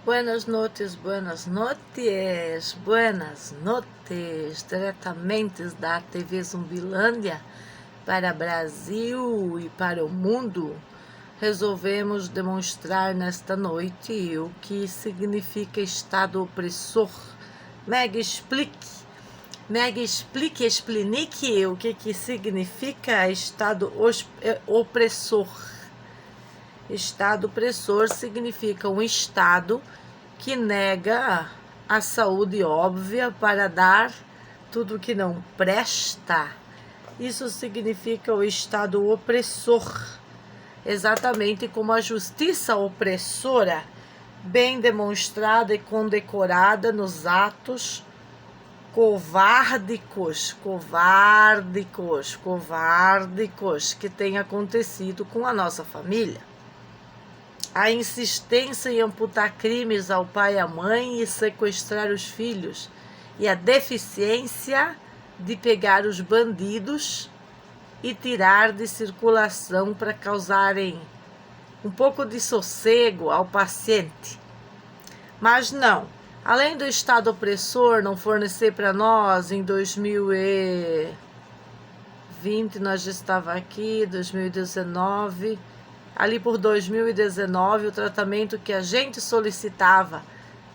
buenas noches, diretamente da TV Zumbilândia para Brasil e para o mundo. Resolvemos demonstrar nesta noite o que significa Estado opressor. Explique o que significa Estado opressor. Estado opressor significa um Estado que nega a saúde óbvia para dar tudo que não presta. Isso significa o Estado opressor, exatamente como a justiça opressora, bem demonstrada e condecorada nos atos covardicos que têm acontecido com a nossa família. A insistência em amputar crimes ao pai e à mãe e sequestrar os filhos, e a deficiência de pegar os bandidos e tirar de circulação para causarem um pouco de sossego ao paciente. Mas não, além do Estado opressor não fornecer para nós em 2020, nós já estava aqui, 2019... Ali por 2019, o tratamento que a gente solicitava,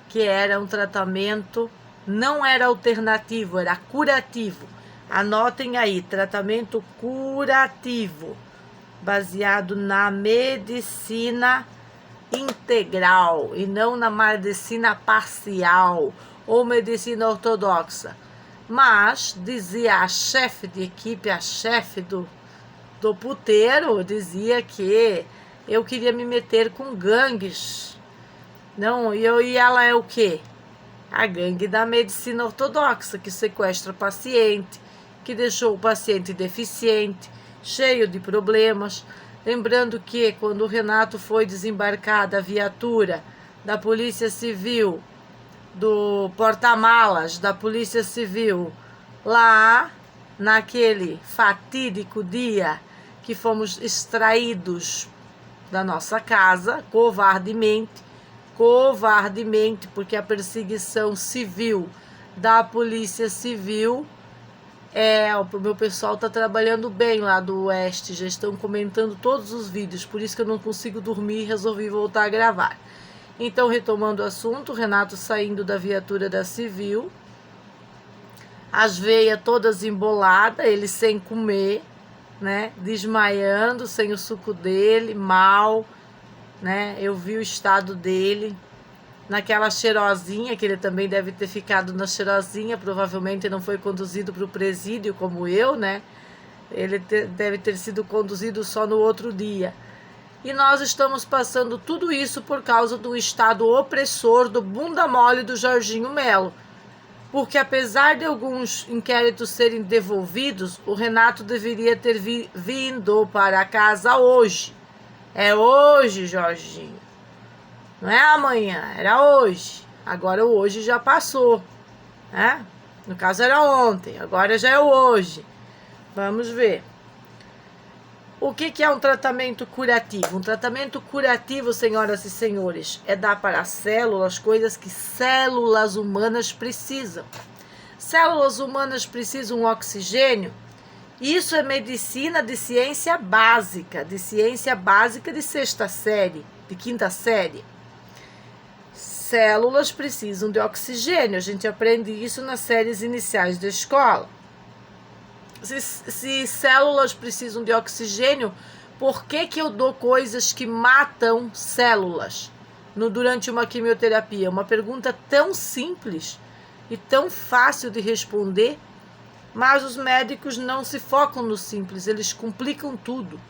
que era um tratamento, não era alternativo, era curativo. Anotem aí, tratamento curativo, baseado na medicina integral e não na medicina parcial ou medicina ortodoxa. Mas, dizia a chefe de equipe, a chefe do puteiro, dizia que eu queria me meter com gangues. Não, e ela é o quê? A gangue da medicina ortodoxa, que sequestra o paciente, que deixou o paciente deficiente, cheio de problemas. Lembrando que quando o Renato foi desembarcar da viatura da Polícia Civil, do porta-malas da Polícia Civil, lá naquele fatídico dia que fomos extraídos da nossa casa, covardemente, porque a perseguição civil da Polícia Civil, o meu pessoal está trabalhando bem lá do Oeste, já estão comentando todos os vídeos, por isso que eu não consigo dormir e resolvi voltar a gravar. Então, retomando o assunto, o Renato saindo da viatura da Civil, as veias todas emboladas, ele sem comer, né, desmaiando, sem o suco dele, mal, né, eu vi o estado dele, naquela cheirosinha, que ele também deve ter ficado na cheirosinha, provavelmente não foi conduzido para o presídio como eu, né, ele deve ter sido conduzido só no outro dia. E nós estamos passando tudo isso por causa do estado opressor do bunda mole do Jorginho Melo. Porque apesar de alguns inquéritos serem devolvidos, o Renato deveria ter vindo para casa hoje. É hoje, Jorginho. Não é amanhã, era hoje. Agora o hoje já passou, né? No caso era ontem, agora já é o hoje. Vamos ver. O que é um tratamento curativo? Um tratamento curativo, senhoras e senhores, é dar para as células coisas que células humanas precisam. Células humanas precisam de oxigênio. Isso é medicina de ciência básica de sexta série, de quinta série. Células precisam de oxigênio. A gente aprende isso nas séries iniciais da escola. Se células precisam de oxigênio, por que eu dou coisas que matam células durante uma quimioterapia? Uma pergunta tão simples e tão fácil de responder, mas os médicos não se focam no simples, eles complicam tudo.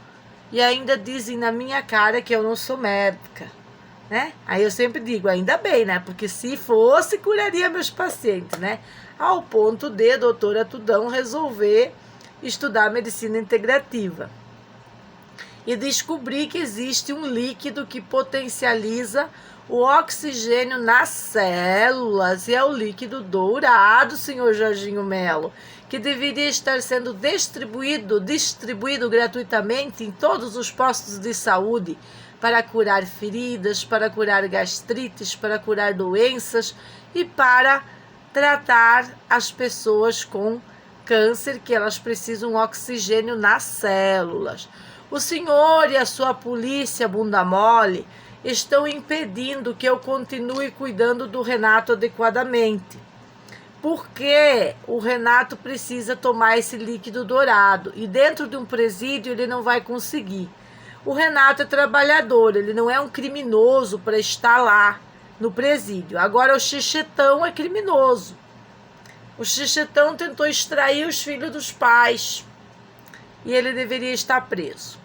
E ainda dizem na minha cara que eu não sou médica, né? Aí eu sempre digo, ainda bem, né? Porque se fosse, curaria meus pacientes, né? Ao ponto de doutora Tudão resolver estudar medicina integrativa e descobrir que existe um líquido que potencializa o oxigênio nas células, e é o líquido dourado, senhor Jorginho Melo, que deveria estar sendo distribuído gratuitamente em todos os postos de saúde para curar feridas, para curar gastrites, para curar doenças e para tratar as pessoas com câncer, que elas precisam oxigênio nas células. O senhor e a sua polícia bunda mole estão impedindo que eu continue cuidando do Renato adequadamente. Porque o Renato precisa tomar esse líquido dourado e dentro de um presídio ele não vai conseguir. O Renato é trabalhador, ele não é um criminoso para estar lá no presídio. Agora o Xixetão é criminoso. O Xixetão tentou extrair os filhos dos pais e ele deveria estar preso.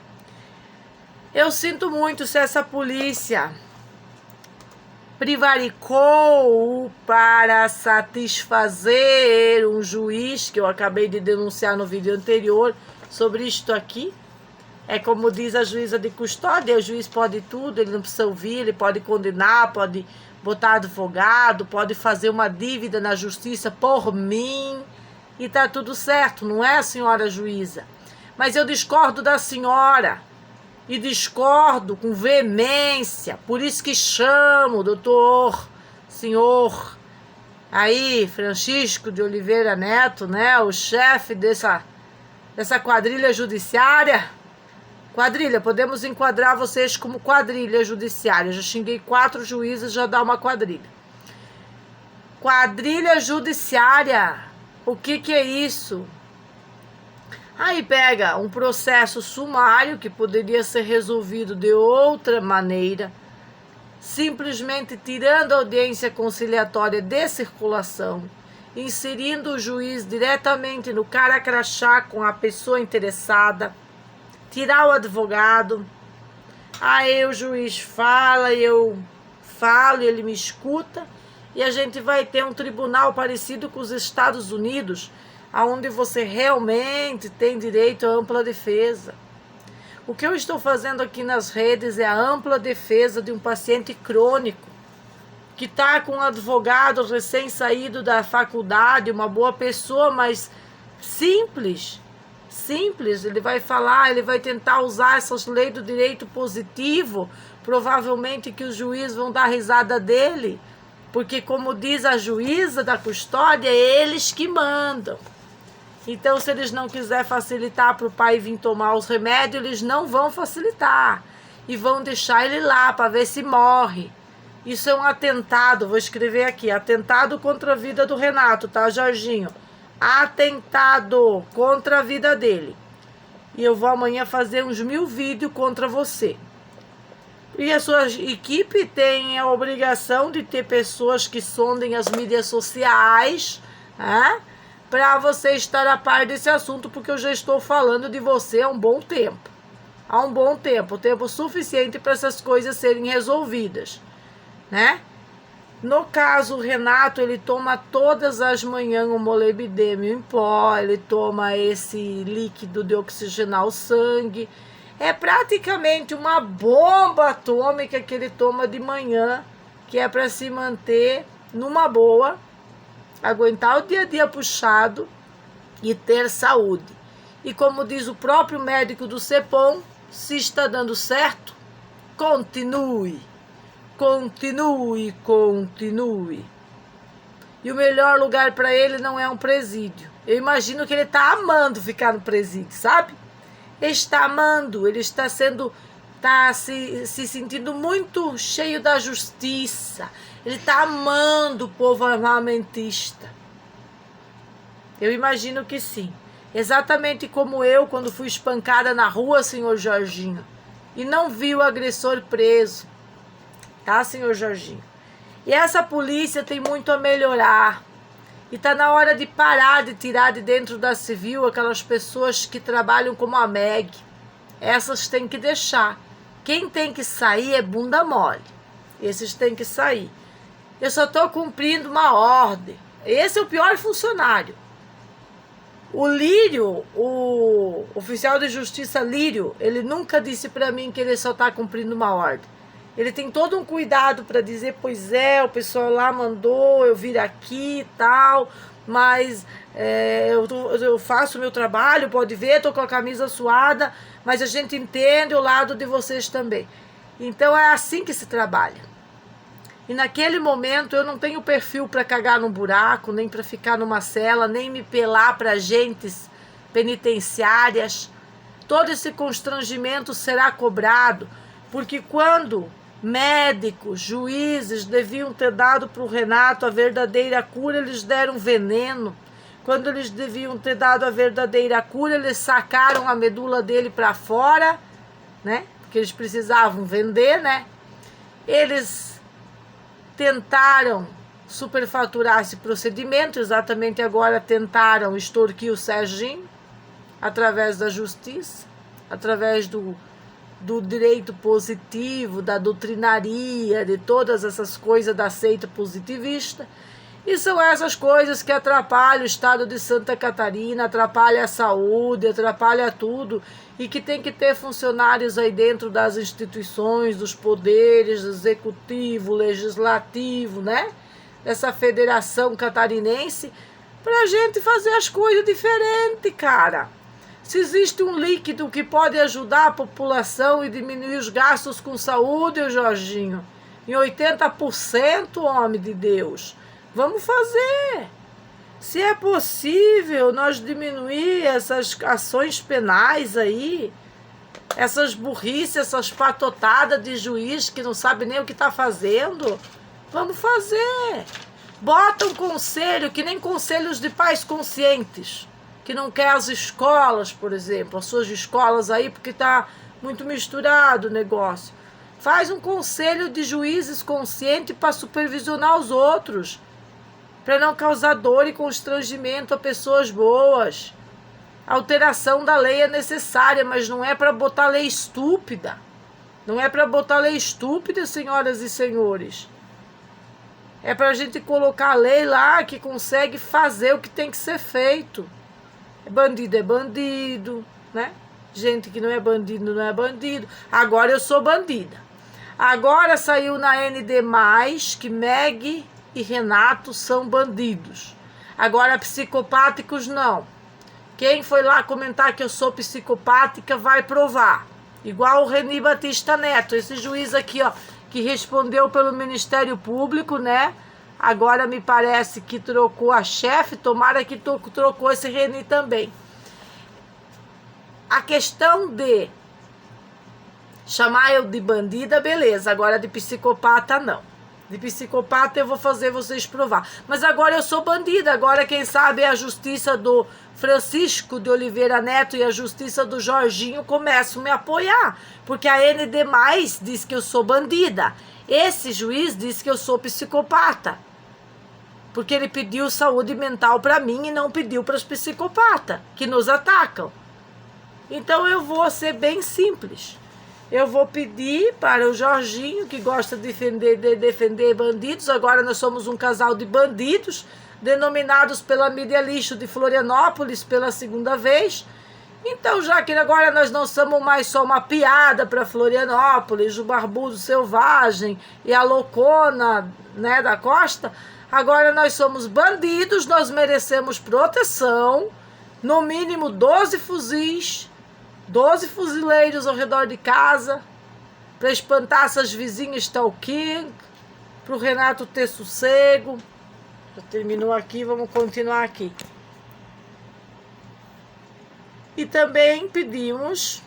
Eu sinto muito se essa polícia prevaricou para satisfazer um juiz que eu acabei de denunciar no vídeo anterior sobre isto aqui. É como diz a juíza de custódia, o juiz pode tudo, ele não precisa ouvir, ele pode condenar, pode botar advogado, pode fazer uma dívida na justiça por mim e tá tudo certo, não é, senhora juíza? Mas eu discordo da senhora e discordo com veemência, por isso que chamo o doutor, senhor aí, Francisco de Oliveira Neto, né, o chefe dessa quadrilha judiciária. Quadrilha, podemos enquadrar vocês como quadrilha judiciária. Eu já xinguei 4 juízes, já dá uma quadrilha. Quadrilha judiciária, o que é isso? Aí pega um processo sumário que poderia ser resolvido de outra maneira, simplesmente tirando a audiência conciliatória de circulação, inserindo o juiz diretamente no cara crachá com a pessoa interessada, tirar o advogado, aí o juiz fala, eu falo, ele me escuta, e a gente vai ter um tribunal parecido com os Estados Unidos, onde você realmente tem direito à ampla defesa. O que eu estou fazendo aqui nas redes é a ampla defesa de um paciente crônico, que está com um advogado recém-saído da faculdade, uma boa pessoa, mas simples, ele vai falar, ele vai tentar usar essas leis do direito positivo, provavelmente que os juízes vão dar risada dele, porque como diz a juíza da custódia, é eles que mandam. Então, se eles não quiserem facilitar para o pai vir tomar os remédios, eles não vão facilitar e vão deixar ele lá para ver se morre. Isso é um atentado, vou escrever aqui, atentado contra a vida do Renato, tá, Jorginho? Atentado contra a vida dele. E eu vou amanhã fazer uns 1000 vídeos contra você. E a sua equipe tem a obrigação de ter pessoas que sondem as mídias sociais, né, para você estar a par desse assunto, porque eu já estou falando de você há um bom tempo. Há um bom tempo, tempo suficiente para essas coisas serem resolvidas, né? No caso, o Renato, ele toma todas as manhãs um molibdênio em pó, ele toma esse líquido de oxigenar o sangue. É praticamente uma bomba atômica que ele toma de manhã, que é para se manter numa boa, aguentar o dia a dia puxado e ter saúde. E como diz o próprio médico do CEPOM, se está dando certo, continue. Continue, continue. E o melhor lugar para ele não é um presídio. Eu imagino que ele está amando ficar no presídio, sabe? Ele está amando, ele está se sentindo muito cheio da justiça. Ele está amando o povo armamentista. Eu imagino que sim. Exatamente como eu, quando fui espancada na rua, senhor Jorginho, e não vi o agressor preso. Tá, senhor Jorginho? E essa polícia tem muito a melhorar. E tá na hora de parar de tirar de dentro da civil aquelas pessoas que trabalham como a Meg. Essas tem que deixar. Quem tem que sair é bunda mole. Esses tem que sair. Eu só tô cumprindo uma ordem. Esse é o pior funcionário. O Lírio, o oficial de justiça Lírio, ele nunca disse pra mim que ele só tá cumprindo uma ordem. Ele tem todo um cuidado para dizer, pois é, o pessoal lá mandou eu vir aqui e tal, mas eu faço o meu trabalho, pode ver, tô com a camisa suada, mas a gente entende o lado de vocês também. Então é assim que se trabalha. E naquele momento eu não tenho perfil para cagar num buraco, nem para ficar numa cela, nem me pelar para agentes penitenciárias. Todo esse constrangimento será cobrado, porque quando médicos, juízes deviam ter dado para o Renato a verdadeira cura, eles deram veneno. Quando eles deviam ter dado a verdadeira cura, eles sacaram a medula dele para fora, né? Porque eles precisavam vender, né? Eles tentaram superfaturar esse procedimento, exatamente agora tentaram extorquir o Serginho, através da justiça, através do direito positivo, da doutrinaria, de todas essas coisas da seita positivista. E são essas coisas que atrapalham o estado de Santa Catarina, atrapalham a saúde, atrapalham tudo, e que tem que ter funcionários aí dentro das instituições, dos poderes, executivo, legislativo, né? Dessa federação catarinense, pra gente fazer as coisas diferentes, cara. Se existe um líquido que pode ajudar a população e diminuir os gastos com saúde, Jorginho, em 80%, homem de Deus, vamos fazer. Se é possível nós diminuir essas ações penais aí, essas burrices, essas patotadas de juiz que não sabe nem o que está fazendo, vamos fazer. Bota um conselho, que nem conselhos de pais conscientes, que não quer as escolas, por exemplo, as suas escolas aí, porque está muito misturado o negócio. Faz um conselho de juízes conscientes para supervisionar os outros, para não causar dor e constrangimento a pessoas boas. A alteração da lei é necessária, mas não é para botar lei estúpida. Não é para botar lei estúpida, senhoras e senhores. É para a gente colocar a lei lá que consegue fazer o que tem que ser feito. Bandido é bandido, né? Gente que não é bandido, não é bandido. Agora eu sou bandida. Agora saiu na ND+, que Meg e Renato são bandidos. Agora psicopáticos não. Quem foi lá comentar que eu sou psicopática vai provar. Igual o Reni Batista Neto, esse juiz aqui, ó, que respondeu pelo Ministério Público, né? Agora me parece que trocou a chefe, tomara que trocou esse Reni também. A questão de chamar eu de bandida, beleza, agora de psicopata não. De psicopata eu vou fazer vocês provar. Mas agora eu sou bandida, agora quem sabe a justiça do Francisco de Oliveira Neto e a justiça do Jorginho começam a me apoiar. Porque a ND+, diz que eu sou bandida. Esse juiz diz que eu sou psicopata. Porque ele pediu saúde mental para mim e não pediu para os psicopatas que nos atacam. Então eu vou ser bem simples. Eu vou pedir para o Jorginho, que gosta de defender bandidos, agora nós somos um casal de bandidos, denominados pela mídia lixo de Florianópolis pela segunda vez. Então, já que agora nós não somos mais só uma piada para Florianópolis, o barbudo selvagem e a loucona, né, da costa, agora nós somos bandidos, nós merecemos proteção, no mínimo 12 fuzis, 12 fuzileiros ao redor de casa, para espantar essas vizinhas stalking, para o Renato ter sossego. Já terminou aqui, vamos continuar aqui. E também pedimos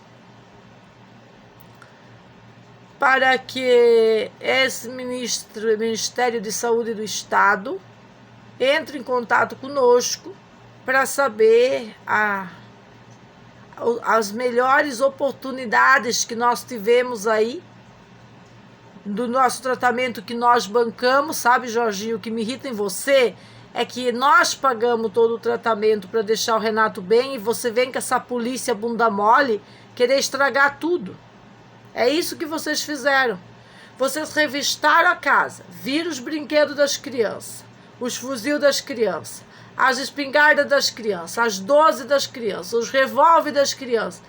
para que esse Ministério de Saúde do Estado entre em contato conosco para saber as melhores oportunidades que nós tivemos aí do nosso tratamento que nós bancamos, sabe, Jorginho? O que me irrita em você é que nós pagamos todo o tratamento para deixar o Renato bem e você vem com essa polícia bunda mole querer estragar tudo. É isso que vocês fizeram. Vocês revistaram a casa, viram os brinquedos das crianças, os fuzil das crianças, as espingardas das crianças, as 12 das crianças, os revólver das crianças.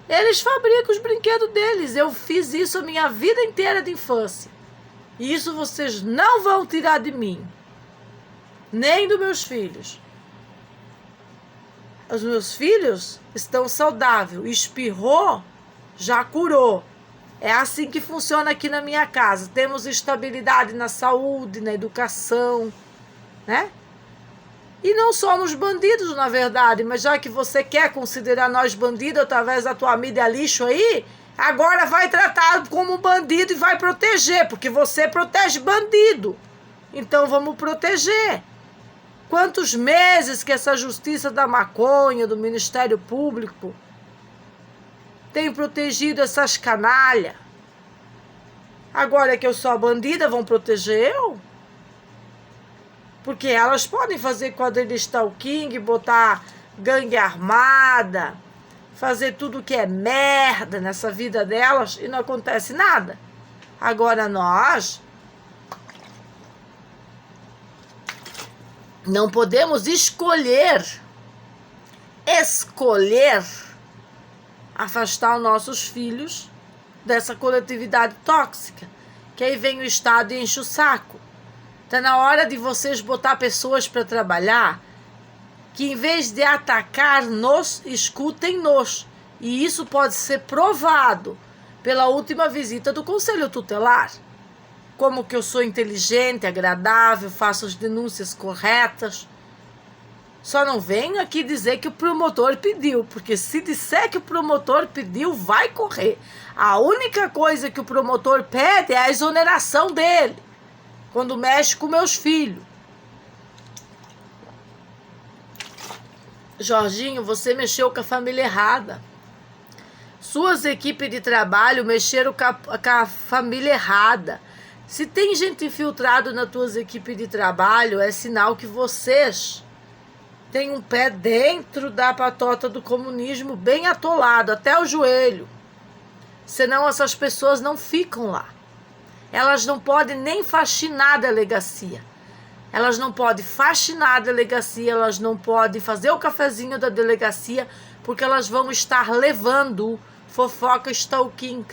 Eles fabricam os brinquedos deles. Eu fiz isso a minha vida inteira de infância. E isso vocês não vão tirar de mim. Nem dos meus filhos. Os meus filhos estão saudáveis. Espirrou, já curou. É assim que funciona aqui na minha casa. Temos estabilidade na saúde, na educação, né? E não somos bandidos, na verdade, mas já que você quer considerar nós bandidos através da tua mídia lixo aí, agora vai tratar como bandido e vai proteger, porque você protege bandido. Então vamos proteger. Quantos meses que essa justiça da maconha, do Ministério Público, tem protegido essas canalhas? Agora que eu sou a bandida, vão proteger eu? Porque elas podem fazer quadrilha stalking, botar gangue armada, fazer tudo que é merda nessa vida delas e não acontece nada. Agora nós não podemos escolher afastar os nossos filhos dessa coletividade tóxica, que aí vem o Estado e enche o saco. Está na hora de vocês botar pessoas para trabalhar que, em vez de atacar-nos, escutem-nos. E isso pode ser provado pela última visita do Conselho Tutelar. Como que eu sou inteligente, agradável, faço as denúncias corretas. Só não venho aqui dizer que o promotor pediu, porque se disser que o promotor pediu, vai correr. A única coisa que o promotor pede é a exoneração dele, quando mexe com meus filhos. Jorginho, você mexeu com a família errada. Suas equipes de trabalho mexeram com a família errada. Se tem gente infiltrado nas tuas equipes de trabalho, é sinal que vocês têm um pé dentro da patota do comunismo bem atolado, até o joelho. Senão essas pessoas não ficam lá. Elas não podem nem faxinar a delegacia. Elas não podem faxinar a delegacia, elas não podem fazer o cafezinho da delegacia, porque elas vão estar levando fofoca stalking.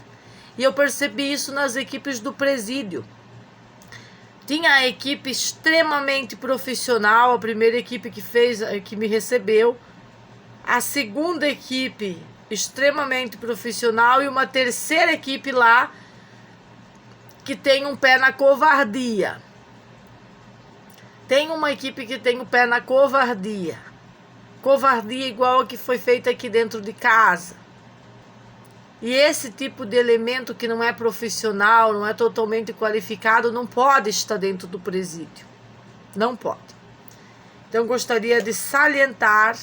E eu percebi isso nas equipes do presídio. Tinha a equipe extremamente profissional, a primeira equipe que me recebeu, a segunda equipe extremamente profissional e uma terceira equipe lá que tem um pé na covardia. Tem uma equipe que tem o pé na covardia. Covardia igual a que foi feita aqui dentro de casa. E esse tipo de elemento que não é profissional, não é totalmente qualificado, não pode estar dentro do presídio. Não pode. Então, gostaria de salientar,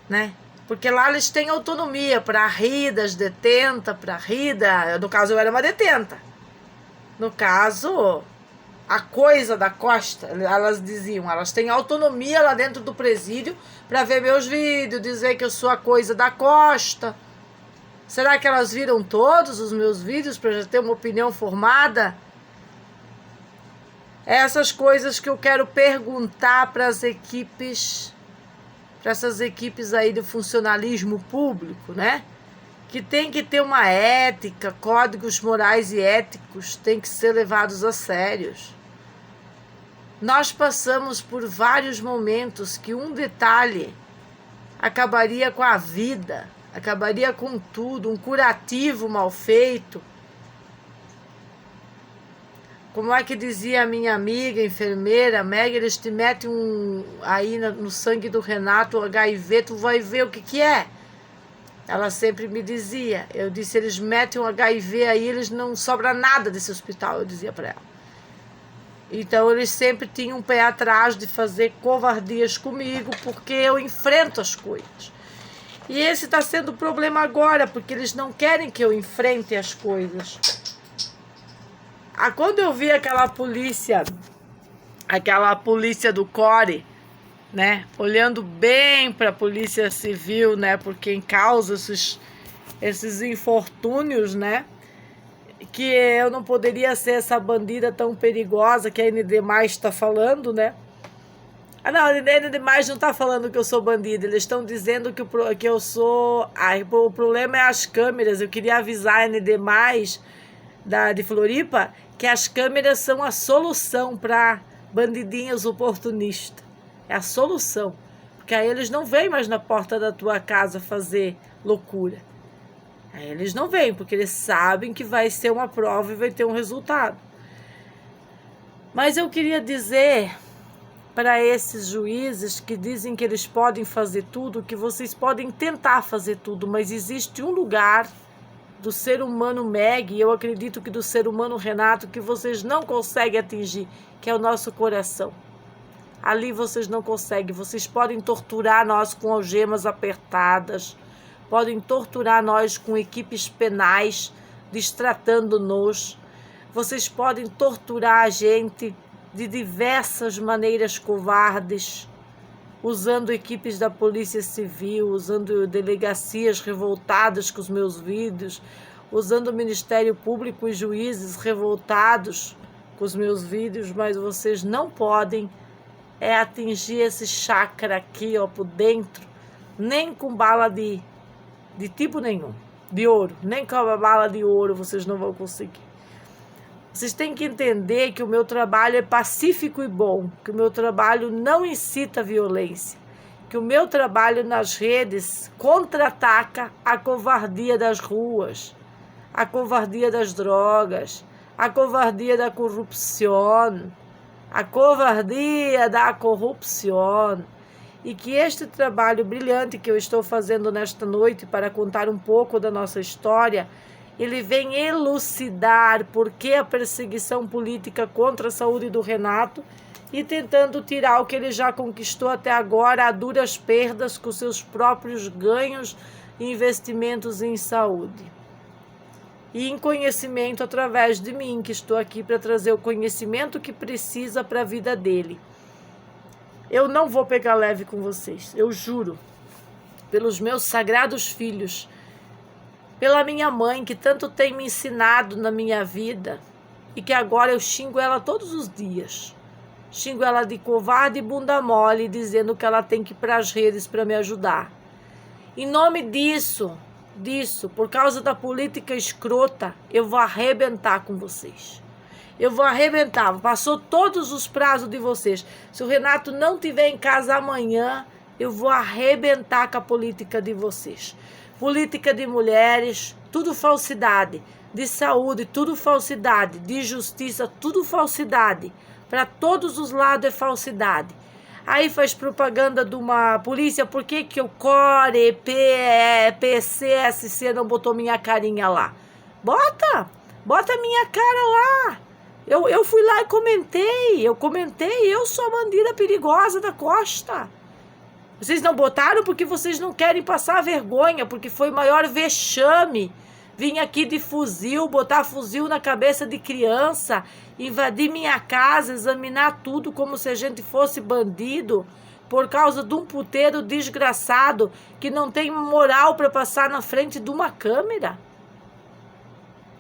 né? Porque lá eles têm autonomia para rir das detentas, para rir da... No caso, eu era uma detenta. No caso, a coisa da Costa, elas diziam, elas têm autonomia lá dentro do presídio para ver meus vídeos, dizer que eu sou a coisa da Costa. Será que elas viram todos os meus vídeos para já ter uma opinião formada? Essas coisas que eu quero perguntar para as equipes, para essas equipes aí do funcionalismo público, né? Que tem que ter uma ética, códigos morais e éticos têm que ser levados a sérios. Nós passamos por vários momentos que um detalhe acabaria com a vida, acabaria com tudo, um curativo mal feito. Como é que dizia a minha amiga, enfermeira, Meg, eles te metem aí no sangue do Renato, o HIV, tu vai ver o que é. Ela sempre me dizia, eu disse, eles metem o HIV aí, eles não sobra nada desse hospital, eu dizia para ela. Então eles sempre tinham um pé atrás de fazer covardias comigo, porque eu enfrento as coisas. E esse está sendo o problema agora, porque eles não querem que eu enfrente as coisas. Quando eu vi aquela polícia do CORE, né, olhando bem para a polícia civil, né, porque em causa esses infortúnios, né, que eu não poderia ser essa bandida tão perigosa que a ND+ está falando, né. Não, a ND+ não está falando que eu sou bandida, eles estão dizendo que eu sou... o problema é as câmeras. Eu queria avisar a ND+ de Floripa que as câmeras são a solução para bandidinhas oportunistas. É a solução. Porque aí eles não vêm mais na porta da tua casa fazer loucura. Aí eles não vêm, porque eles sabem que vai ser uma prova e vai ter um resultado. Mas eu queria dizer para esses juízes que dizem que eles podem fazer tudo, que vocês podem tentar fazer tudo, mas existe um lugar do ser humano Meg, e eu acredito que do ser humano Renato, que vocês não conseguem atingir, que é o nosso coração. Ali vocês não conseguem. Vocês podem torturar nós com algemas apertadas, podem torturar nós com equipes penais, destratando-nos. Vocês podem torturar a gente de diversas maneiras covardes, usando equipes da Polícia Civil, usando delegacias revoltadas com os meus vídeos, usando o Ministério Público e juízes revoltados com os meus vídeos, mas vocês não podem atingir esse chakra aqui, ó, por dentro, nem com bala de tipo nenhum, de ouro, nem com a bala de ouro vocês não vão conseguir. Vocês têm que entender que o meu trabalho é pacífico e bom, que o meu trabalho não incita a violência, que o meu trabalho nas redes contra-ataca a covardia das ruas, a covardia das drogas, a covardia da corrupção, a covardia da corrupção. E que este trabalho brilhante que eu estou fazendo nesta noite para contar um pouco da nossa história, ele vem elucidar por que a perseguição política contra a saúde do Renato e tentando tirar o que ele já conquistou até agora a duras perdas com seus próprios ganhos e investimentos em saúde. E em conhecimento através de mim, que estou aqui para trazer o conhecimento que precisa para a vida dele. Eu não vou pegar leve com vocês, eu juro, pelos meus sagrados filhos, pela minha mãe, que tanto tem me ensinado na minha vida e que agora eu xingo ela todos os dias. Xingo ela de covarde e bunda mole, dizendo que ela tem que ir para as redes para me ajudar. Em nome disso, por causa da política escrota, eu vou arrebentar com vocês. Eu vou arrebentar. Passou todos os prazos de vocês. Se o Renato não estiver em casa amanhã, eu vou arrebentar com a política de vocês. Política de mulheres, tudo falsidade. De saúde, tudo falsidade. De justiça, tudo falsidade. Para todos os lados é falsidade. Aí faz propaganda de uma polícia. Por que o CORE, PCSC não botou minha carinha lá? Bota minha cara lá. Eu fui lá e comentei, eu sou a bandida perigosa da costa. Vocês não botaram porque vocês não querem passar vergonha, porque foi o maior vexame. Vim aqui de fuzil, botar fuzil na cabeça de criança, invadir minha casa, examinar tudo como se a gente fosse bandido, por causa de um puteiro desgraçado que não tem moral para passar na frente de uma câmera.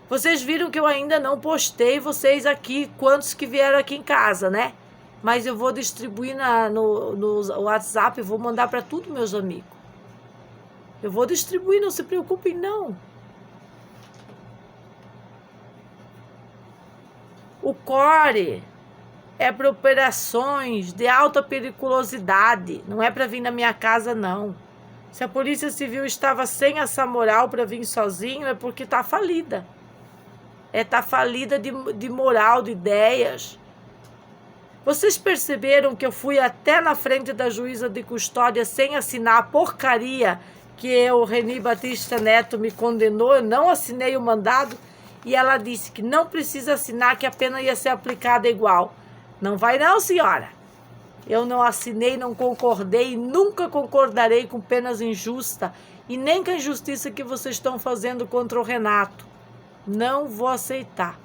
Vocês viram que eu ainda não postei vocês aqui, quantos que vieram aqui em casa, né? Mas eu vou distribuir no WhatsApp, vou mandar para todos meus amigos. Eu vou distribuir, não se preocupem não. O CORE é para operações de alta periculosidade, não é para vir na minha casa não. Se a Polícia Civil estava sem essa moral para vir sozinho, é porque está falida. Tá falida de moral, de ideias. Vocês perceberam que eu fui até na frente da juíza de custódia sem assinar a porcaria que o Reni Batista Neto me condenou? Eu não assinei o mandado e ela disse que não precisa assinar, que a pena ia ser aplicada igual. Não vai não, senhora. Eu não assinei, não concordei e nunca concordarei com penas injustas e nem com a injustiça que vocês estão fazendo contra o Renato. Não vou aceitar.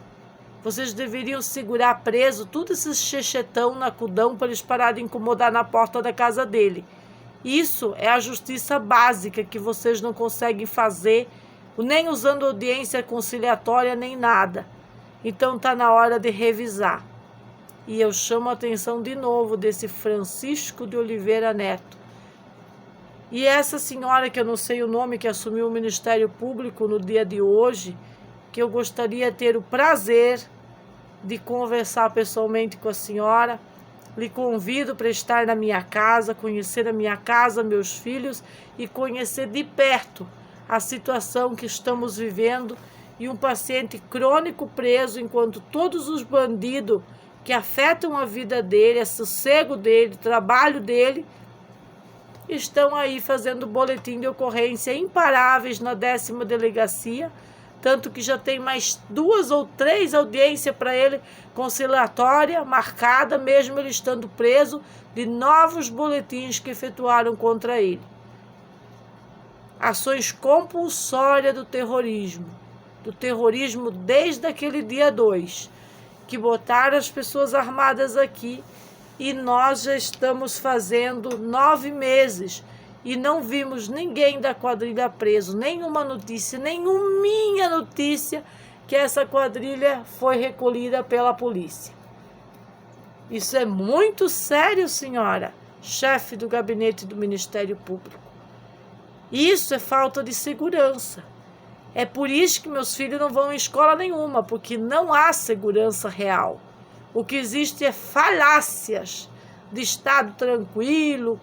Vocês deveriam segurar preso tudo esses chechetão na cudão para eles pararem de incomodar na porta da casa dele. Isso é a justiça básica que vocês não conseguem fazer, nem usando audiência conciliatória, nem nada. Então está na hora de revisar. E eu chamo a atenção de novo desse Francisco de Oliveira Neto. E essa senhora, que eu não sei o nome, que assumiu o Ministério Público no dia de hoje, que eu gostaria de ter o prazer de conversar pessoalmente com a senhora. Lhe convido para estar na minha casa, conhecer a minha casa, meus filhos e conhecer de perto a situação que estamos vivendo e um paciente crônico preso, enquanto todos os bandidos que afetam a vida dele, o sossego dele, o trabalho dele, estão aí fazendo boletim de ocorrência imparáveis na 10ª delegacia, tanto que já tem mais 2 ou 3 audiências para ele conciliatória marcada, mesmo ele estando preso, de novos boletins que efetuaram contra ele. Ações compulsórias do terrorismo desde aquele dia 2, que botaram as pessoas armadas aqui, e nós já estamos fazendo 9 meses e não vimos ninguém da quadrilha preso, nenhuma notícia, nenhuma notícia que essa quadrilha foi recolhida pela polícia. Isso é muito sério, senhora, chefe do gabinete do Ministério Público. Isso é falta de segurança. É por isso que meus filhos não vão em escola nenhuma, porque não há segurança real. O que existe é falácias de estado tranquilo,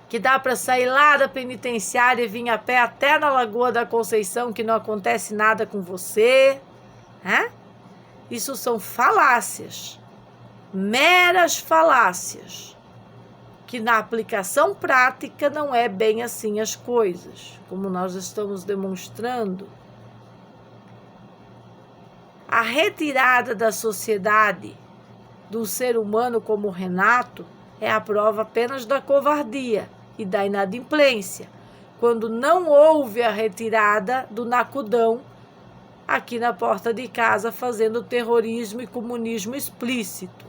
que dá para sair lá da penitenciária e vir a pé até na Lagoa da Conceição, que não acontece nada com você. Isso são falácias, meras falácias, que na aplicação prática não é bem assim as coisas, como nós estamos demonstrando. A retirada da sociedade do ser humano como Renato é a prova apenas da covardia e da inadimplência, quando não houve a retirada do Nacudão aqui na porta de casa, fazendo terrorismo e comunismo explícito.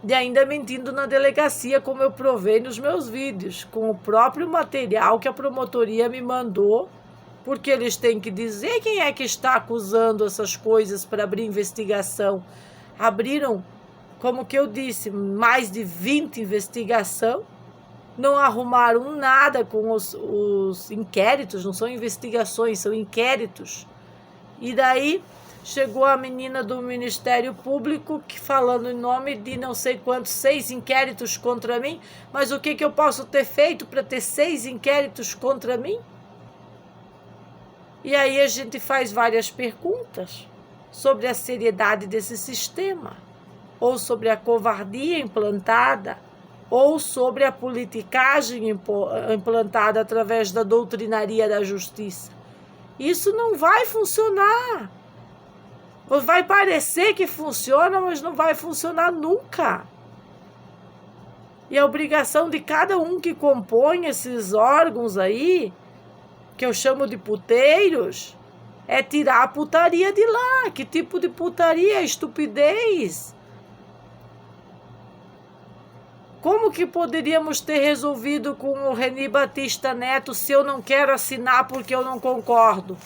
E ainda mentindo na delegacia, como eu provei nos meus vídeos, com o próprio material que a promotoria me mandou, porque eles têm que dizer quem é que está acusando essas coisas para abrir investigação. Abriram, como que eu disse, mais de 20 investigações, não arrumaram nada com os inquéritos, não são investigações, são inquéritos. E daí chegou a menina do Ministério Público que falando em nome de não sei quantos, 6 inquéritos contra mim, mas o que eu posso ter feito para ter 6 inquéritos contra mim? E aí a gente faz várias perguntas sobre a seriedade desse sistema, ou sobre a covardia implantada, ou sobre a politicagem implantada através da doutrinaria da justiça. Isso não vai funcionar. Vai parecer que funciona, mas não vai funcionar nunca. E a obrigação de cada um que compõe esses órgãos aí, que eu chamo de puteiros, é tirar a putaria de lá. Que tipo de putaria? Estupidez. Como que poderíamos ter resolvido com o Reni Batista Neto se eu não quero assinar porque eu não concordo?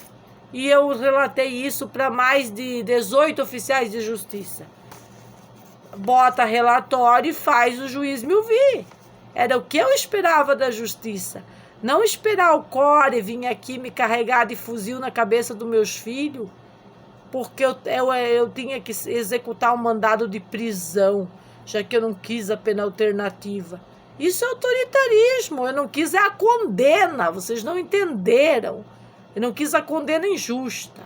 E eu relatei isso para mais de 18 oficiais de justiça. Bota relatório e faz o juiz me ouvir. Era o que eu esperava da justiça. Não esperar o Core vir aqui me carregar de fuzil na cabeça dos meus filhos, porque eu tinha que executar um mandado de prisão, já que eu não quis a pena alternativa. Isso é autoritarismo. Eu não quis a condena. Vocês não entenderam. Eu não quis a condena injusta.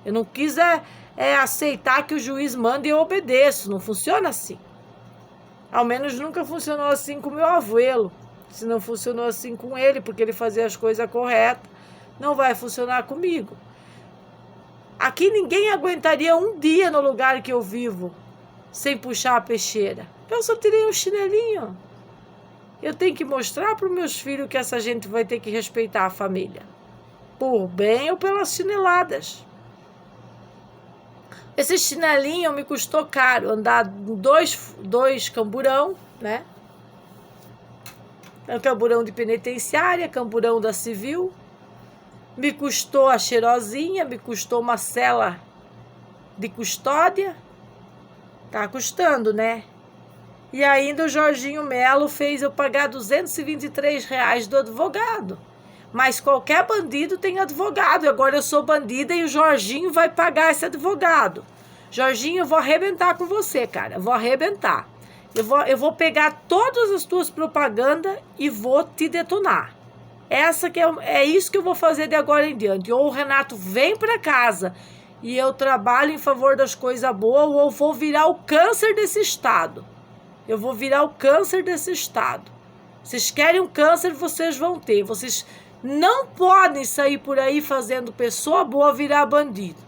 Eu não quis aceitar que o juiz manda e eu obedeço. Não funciona assim. Ao menos nunca funcionou assim com meu abuelo. Se não funcionou assim com ele, porque ele fazia as coisas corretas, não vai funcionar comigo. Aqui ninguém aguentaria um dia no lugar que eu vivo sem puxar a peixeira. Eu só tirei um chinelinho. Eu tenho que mostrar para os meus filhos que essa gente vai ter que respeitar a família. Por bem ou pelas chineladas. Esse chinelinho me custou caro. Andar dois camburão, né? Camburão de penitenciária, camburão da civil. Me custou a cheirosinha, me custou uma cela de custódia. Tá custando, né? E ainda o Jorginho Melo fez eu pagar R$223 do advogado. Mas qualquer bandido tem advogado. Agora eu sou bandida e o Jorginho vai pagar esse advogado. Jorginho, eu vou arrebentar com você, cara. Eu vou arrebentar. Eu vou pegar todas as tuas propagandas e vou te detonar. É isso que eu vou fazer de agora em diante. Ou o Renato vem para casa e eu trabalho em favor das coisas boas, ou eu vou virar o câncer desse estado. Eu vou virar o câncer desse estado. Vocês querem um câncer, vocês vão ter. Vocês não podem sair por aí fazendo pessoa boa virar bandido.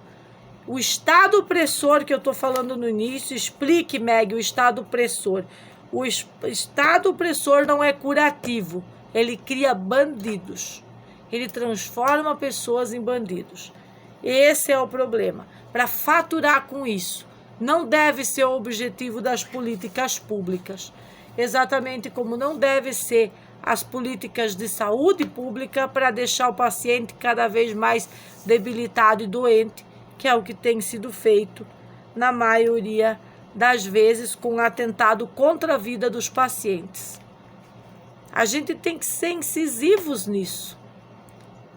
O estado opressor que eu estou falando no início, explique, Meg, o estado opressor. O estado opressor não é curativo. Ele cria bandidos. Ele transforma pessoas em bandidos. Esse é o problema. Para faturar com isso, não deve ser o objetivo das políticas públicas. Exatamente como não deve ser as políticas de saúde pública para deixar o paciente cada vez mais debilitado e doente, que é o que tem sido feito na maioria das vezes com atentado contra a vida dos pacientes. A gente tem que ser incisivos nisso.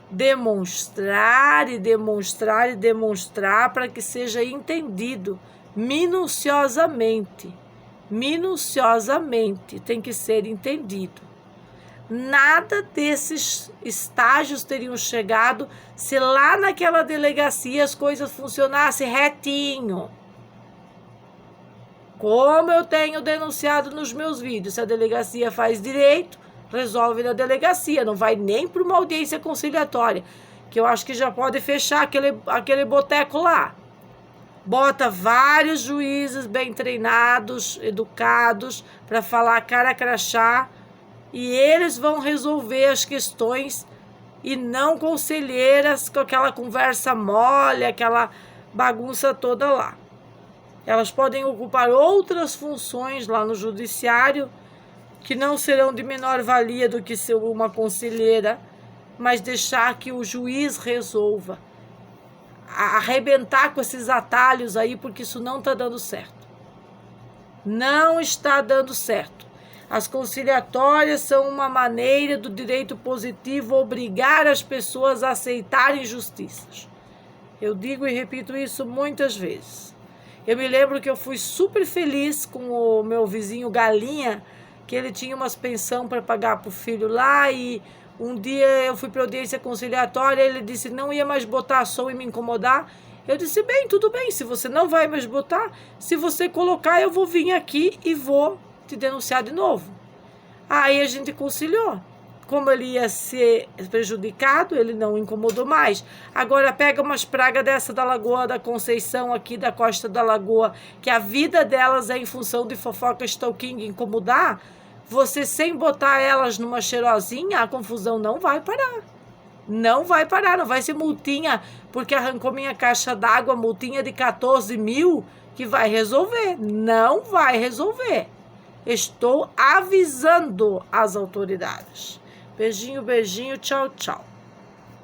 Demonstrar e demonstrar e demonstrar para que seja entendido minuciosamente. Minuciosamente tem que ser entendido. Nada desses estágios teriam chegado se lá naquela delegacia as coisas funcionassem retinho. Como eu tenho denunciado nos meus vídeos, se a delegacia faz direito, resolve na delegacia, não vai nem para uma audiência conciliatória, que eu acho que já pode fechar aquele boteco lá. Bota vários juízes bem treinados, educados, para falar cara crachá, e eles vão resolver as questões e não conselheiras com aquela conversa mole, aquela bagunça toda lá. Elas podem ocupar outras funções lá no judiciário que não serão de menor valia do que ser uma conselheira, mas deixar que o juiz resolva. Arrebentar com esses atalhos aí, porque isso não está dando certo. Não está dando certo. As conciliatórias são uma maneira do direito positivo obrigar as pessoas a aceitarem justiças. Eu digo e repito isso muitas vezes. Eu me lembro que eu fui super feliz com o meu vizinho Galinha, que ele tinha umas pensão para pagar para o filho lá, e um dia eu fui para audiência conciliatória, ele disse não ia mais botar som e me incomodar. Eu disse, bem, tudo bem, se você não vai mais botar, se você colocar, eu vou vir aqui e vou te denunciar de novo. Aí a gente conciliou. Como ele ia ser prejudicado, ele não incomodou mais. Agora pega umas pragas dessa da Lagoa da Conceição, aqui da Costa da Lagoa, que a vida delas é em função de fofoca stalking incomodar, você sem botar elas numa cheirosinha, a confusão não vai parar. Não vai parar, não vai ser multinha porque arrancou minha caixa d'água, multinha de 14 mil, que vai resolver. Não vai resolver. Estou avisando as autoridades. Beijinho, beijinho, tchau, tchau.